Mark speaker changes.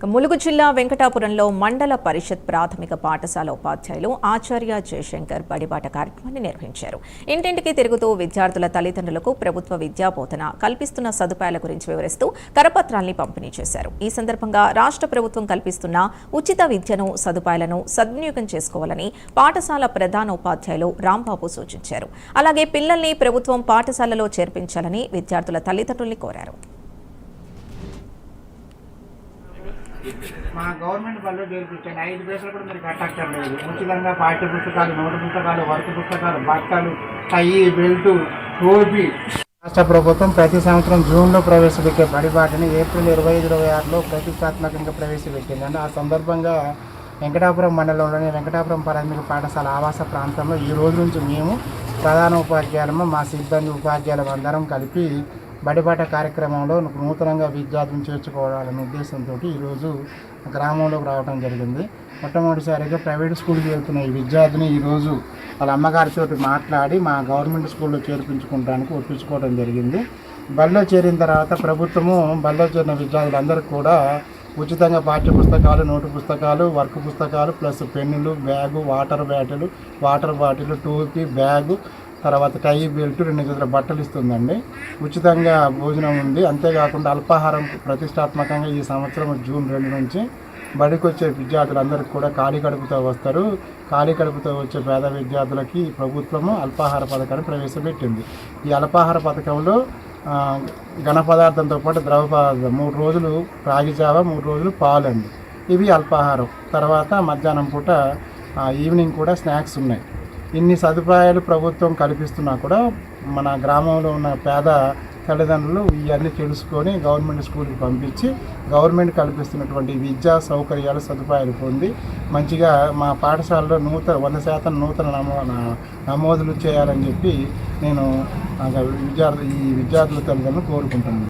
Speaker 1: ములుగు జిల్లా వెంకటాపురంలో మండల పరిషత్ ప్రాథమిక పాఠశాల ఉపాధ్యాయులు ఆచార్య జయశంకర్ బడిబాట కార్యక్రమాన్ని నిర్వహించారు. ఇంటింటికి తిరుగుతూ విద్యార్థుల తల్లిదండ్రులకు ప్రభుత్వ విద్యా బోధన కల్పిస్తున్న సదుపాయాల గురించి వివరిస్తూ కరపత్రాల్ని పంపిణీ చేశారు. ఈ సందర్భంగా రాష్ట్ర ప్రభుత్వం కల్పిస్తున్న ఉచిత విద్యను సదుపాయాలను సద్వినియోగం చేసుకోవాలని పాఠశాల ప్రధాన ఉపాధ్యాయులు రాంబాబు సూచించారు. అలాగే పిల్లల్ని ప్రభుత్వం పాఠశాలలో చేర్పించాలని విద్యార్థుల తల్లిదండ్రుల్ని కోరారు.
Speaker 2: మా గవర్నమెంట్ బల్లో చేర్పించండి. 5 పైసలు కూడా మీరు కట్టక్కర్లేదు. ఉచితంగా పాఠ్య పుస్తకాలు, నోటు పుస్తకాలు, వర్క్ పుస్తకాలు, బట్టలు, టై, బెల్టు, టోపీ. రాష్ట్ర ప్రభుత్వం ప్రతి సంవత్సరం జూన్లో ప్రవేశపెట్టే బడిబాటని ఏప్రిల్ 25-26లో ప్రతిష్టాత్మకంగా ప్రవేశపెట్టింది. అంటే ఆ సందర్భంగా వెంకటాపురం మండలంలోని వెంకటాపురం ప్రాథమిక పాఠశాల ఆవాస ప్రాంతంలో ఈ రోజు నుంచి మేము ప్రధాన ఉపాధ్యాయులము, మా సిబ్బంది ఉపాధ్యాయులం అందరం కలిపి బడిబాట కార్యక్రమంలో నూతనంగా విద్యార్థులను చేర్చుకోవాలనే ఉద్దేశంతో ఈరోజు గ్రామంలోకి రావడం జరిగింది. మొట్టమొదటిసారిగా ప్రైవేట్ స్కూల్కి వెళ్తున్న ఈ విద్యార్థిని ఈరోజు వాళ్ళ అమ్మగారితో మాట్లాడి మా గవర్నమెంట్ స్కూల్లో చేర్పించుకోవడానికి ఒప్పించుకోవడం జరిగింది. బడిలో చేరిన తర్వాత ప్రభుత్వము బడిలో చేరిన విద్యార్థులందరికీ కూడా ఉచితంగా పాఠ్య పుస్తకాలు, నోటు పుస్తకాలు, వర్క్ పుస్తకాలు ప్లస్ పెన్నులు, బ్యాగు, వాటర్ బాటిల్, టోపీ, బ్యాగు, తర్వాత టై, బెల్ట్, 2 జతల బట్టలు ఇస్తుందండి. ఉచితంగా భోజనం ఉంది. అంతేకాకుండా అల్పాహారం ప్రతిష్టాత్మకంగా ఈ సంవత్సరం జూన్ 2 నుంచి బడికి వచ్చే విద్యార్థులందరికీ కూడా ఖాళీ కడుపుతో వస్తారు. ఖాళీ కడుపుతో వచ్చే పేద విద్యార్థులకి ప్రభుత్వము అల్పాహార పథకాన్ని ప్రవేశపెట్టింది. ఈ అల్పాహార పథకంలో ఘన పదార్థంతో పాటు ద్రవ పదార్థం 3 రోజులు రాగి జావ, 3 రోజులు పాలండి. ఇవి అల్పాహారం. తర్వాత మధ్యాహ్నం పూట ఈవినింగ్ కూడా స్నాక్స్ ఉన్నాయి. ఇన్ని సదుపాయాలు ప్రభుత్వం కల్పిస్తున్నా కూడా మన గ్రామంలో ఉన్న పేద తల్లిదండ్రులు ఇవన్నీ తెలుసుకొని గవర్నమెంట్ స్కూల్కి పంపించి గవర్నమెంట్ కల్పిస్తున్నటువంటి విద్యా సౌకర్యాలు, సదుపాయాలు పొంది మంచిగా మా పాఠశాలలో 100% నూతన నమోదులు చేయాలని చెప్పి నేను ఈ విద్యార్థుల తల్లిదండ్రులు కోరుకుంటున్నాను.